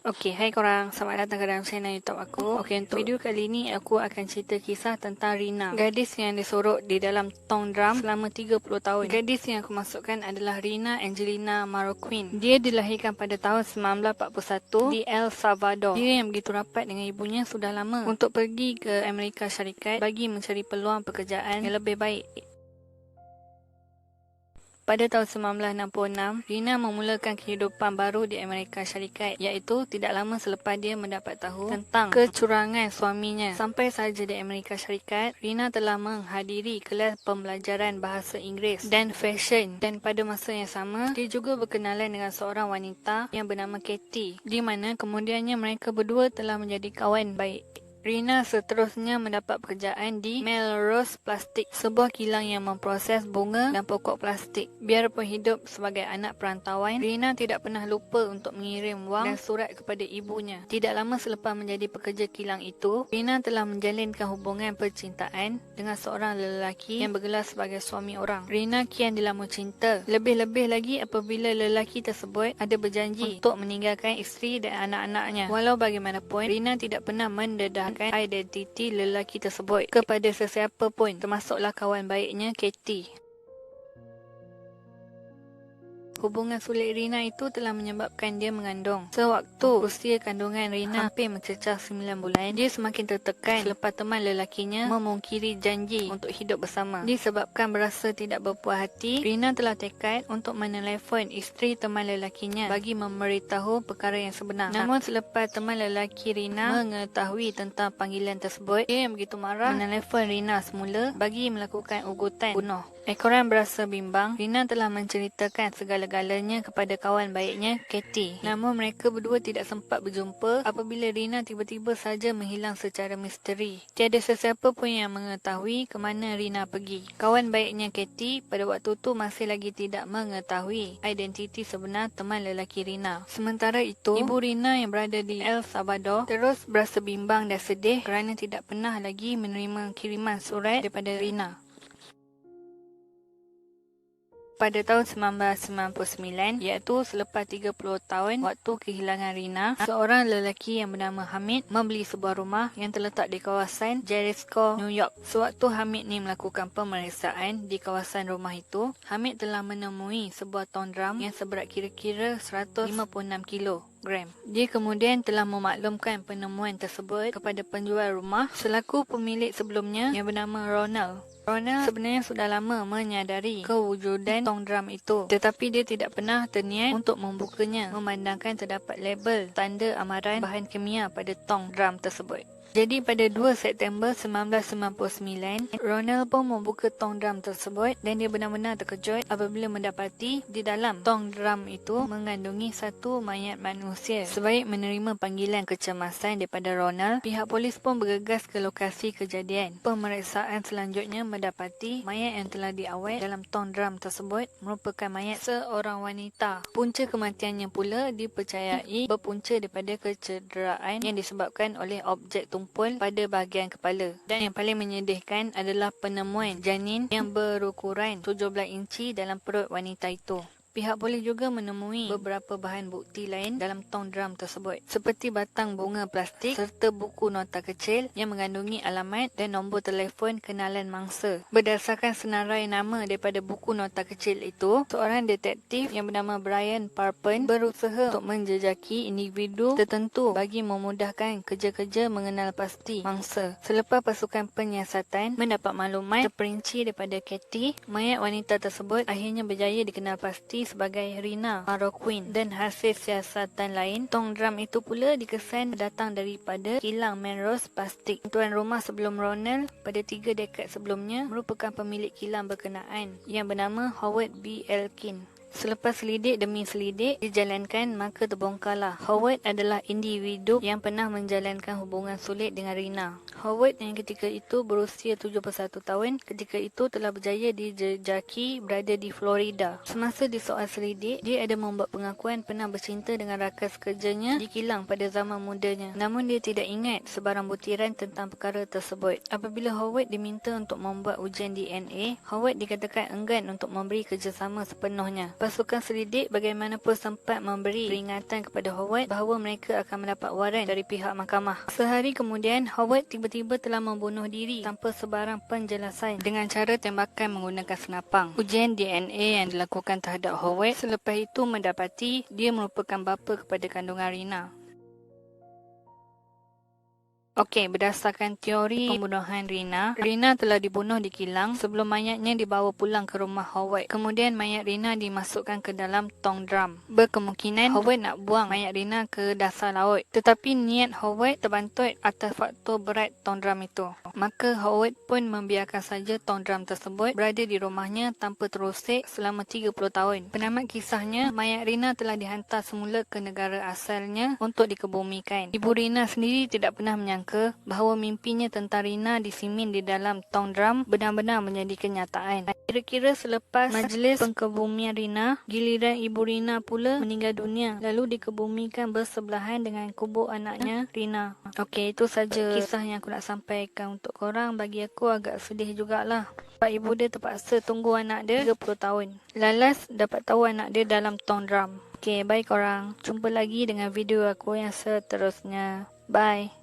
Okey, hai korang. Selamat datang ke dalam channel YouTube aku. Okey, untuk video kali ni aku akan cerita kisah tentang Rina, gadis yang disorok di dalam tong drum selama 30 tahun. Gadis yang aku maksudkan adalah Rina Angelina Marroquin. Dia dilahirkan pada tahun 1941 di El Salvador. Dia yang begitu rapat dengan ibunya sudah lama untuk pergi ke Amerika Syarikat bagi mencari peluang pekerjaan yang lebih baik. Pada tahun 1966, Rina memulakan kehidupan baru di Amerika Syarikat, iaitu tidak lama selepas dia mendapat tahu tentang kecurangan suaminya. Sampai sahaja di Amerika Syarikat, Rina telah menghadiri kelas pembelajaran bahasa Inggeris dan fashion, dan pada masa yang sama, dia juga berkenalan dengan seorang wanita yang bernama Katie, di mana kemudiannya mereka berdua telah menjadi kawan baik. Rina seterusnya mendapat pekerjaan di Melrose Plastic, sebuah kilang yang memproses bunga dan pokok plastik. Biarpun hidup sebagai anak perantauan, Rina tidak pernah lupa untuk mengirim wang dan surat kepada ibunya. Tidak lama selepas menjadi pekerja kilang itu, Rina telah menjalinkan hubungan percintaan dengan seorang lelaki yang bergelar sebagai suami orang. Rina kian dilama cinta, lebih-lebih lagi apabila lelaki tersebut ada berjanji untuk meninggalkan isteri dan anak-anaknya. Walau bagaimanapun, Rina tidak pernah mendedahkan identiti lelaki tersebut kepada sesiapa pun, termasuklah kawan baiknya Katie. Hubungan sulit Rina itu telah menyebabkan dia mengandung. Sewaktu usia kandungan Rina hampir mencecah 9 bulan, dia semakin tertekan selepas teman lelakinya memungkiri janji untuk hidup bersama. Disebabkan berasa tidak berpuas hati, Rina telah tekad untuk menelefon isteri teman lelakinya bagi memberitahu perkara yang sebenar. Namun selepas teman lelaki Rina mengetahui tentang panggilan tersebut, dia yang begitu marah menelefon Rina semula bagi melakukan ugutan bunuh. Ekoran berasa bimbang, Rina telah menceritakan segala-galanya kepada kawan baiknya, Katie. Namun mereka berdua tidak sempat berjumpa apabila Rina tiba-tiba saja menghilang secara misteri. Tiada sesiapa pun yang mengetahui ke mana Rina pergi. Kawan baiknya Katie pada waktu itu masih lagi tidak mengetahui identiti sebenar teman lelaki Rina. Sementara itu, ibu Rina yang berada di El Salvador terus berasa bimbang dan sedih kerana tidak pernah lagi menerima kiriman surat daripada Rina. Pada tahun 1999, iaitu selepas 30 tahun waktu kehilangan Rina, seorang lelaki yang bernama Hamid membeli sebuah rumah yang terletak di kawasan Jericho, New York. Sewaktu Hamid ni melakukan pemeriksaan di kawasan rumah itu, Hamid telah menemui sebuah tong drum yang seberat kira-kira 156 kilogram. Dia kemudian telah memaklumkan penemuan tersebut kepada penjual rumah selaku pemilik sebelumnya yang bernama Ronald. Ronald sebenarnya sudah lama menyadari kewujudan tong drum itu, tetapi dia tidak pernah terniat untuk membukanya memandangkan terdapat label tanda amaran bahan kimia pada tong drum tersebut. Jadi pada 2 September 1999, Ronald pun membuka tong drum tersebut dan dia benar-benar terkejut apabila mendapati di dalam tong drum itu mengandungi satu mayat manusia. Sebaik menerima panggilan kecemasan daripada Ronald, pihak polis pun bergegas ke lokasi kejadian. Pemeriksaan selanjutnya mendapati mayat yang telah diawet dalam tong drum tersebut merupakan mayat seorang wanita. Punca kematiannya pula dipercayai berpunca daripada kecederaan yang disebabkan oleh objek tumpul pada bahagian kepala. Dan yang paling menyedihkan adalah penemuan janin yang berukuran 17 inci dalam perut wanita itu. Pihak polis juga menemui beberapa bahan bukti lain dalam tong drum tersebut, seperti batang bunga plastik serta buku nota kecil yang mengandungi alamat dan nombor telefon kenalan mangsa. Berdasarkan senarai nama daripada buku nota kecil itu, seorang detektif yang bernama Brian Parpen berusaha untuk menjejaki individu tertentu bagi memudahkan kerja-kerja mengenal pasti mangsa. Selepas pasukan penyiasatan mendapat maklumat terperinci daripada Katie, mayat wanita tersebut akhirnya berjaya dikenal pasti sebagai Rina Marroquin, dan hasil siasatan lain, tong drum itu pula dikesan datang daripada kilang Melrose Plastic. Tuan rumah sebelum Ronald pada 3 dekad sebelumnya merupakan pemilik kilang berkenaan yang bernama Howard B. Elkin. Selepas selidik demi selidik dijalankan, maka terbongkarlah Howard adalah individu yang pernah menjalankan hubungan sulit dengan Rina. Howard yang ketika itu berusia 71 tahun, ketika itu telah berjaya dijejaki berada di Florida. Semasa di soal selidik, dia ada membuat pengakuan pernah bercinta dengan rakan kerjanya di kilang pada zaman mudanya. Namun dia tidak ingat sebarang butiran tentang perkara tersebut. Apabila Howard diminta untuk membuat ujian DNA, Howard dikatakan enggan untuk memberi kerjasama sepenuhnya. Pasukan selidik bagaimanapun sempat memberi peringatan kepada Howard bahawa mereka akan mendapat waran dari pihak mahkamah. Sehari kemudian, Howard tiba-tiba telah membunuh diri tanpa sebarang penjelasan dengan cara tembakan menggunakan senapang. Ujian DNA yang dilakukan terhadap Howard selepas itu mendapati dia merupakan bapa kepada kandungan Rina. Okey, berdasarkan teori pembunuhan Rina telah dibunuh di kilang sebelum mayatnya dibawa pulang ke rumah Howard. Kemudian mayat Rina dimasukkan ke dalam tong drum. Berkemungkinan Howard nak buang mayat Rina ke dasar laut. Tetapi niat Howard terbantut atas faktor berat tong drum itu. Maka Howard pun membiarkan saja tong drum tersebut berada di rumahnya tanpa terusik selama 30 tahun. Penamat kisahnya, mayat Rina telah dihantar semula ke negara asalnya untuk dikebumikan. Ibu Rina sendiri tidak pernah menyangka bahawa mimpinya tentang Rina disimin di dalam tong drum benar-benar menjadi kenyataan. Kira-kira selepas majlis pengkebumian Rina, giliran ibu Rina pula meninggal dunia, lalu dikebumikan bersebelahan dengan kubur anaknya Rina. Okey, itu saja kisah yang aku nak sampaikan untuk korang. Bagi aku agak sedih jugalah. Sebab ibu dia terpaksa tunggu anak dia 30 tahun. Lalas dapat tahu anak dia dalam tong drum. Okey, bye korang. Jumpa lagi dengan video aku yang seterusnya. Bye.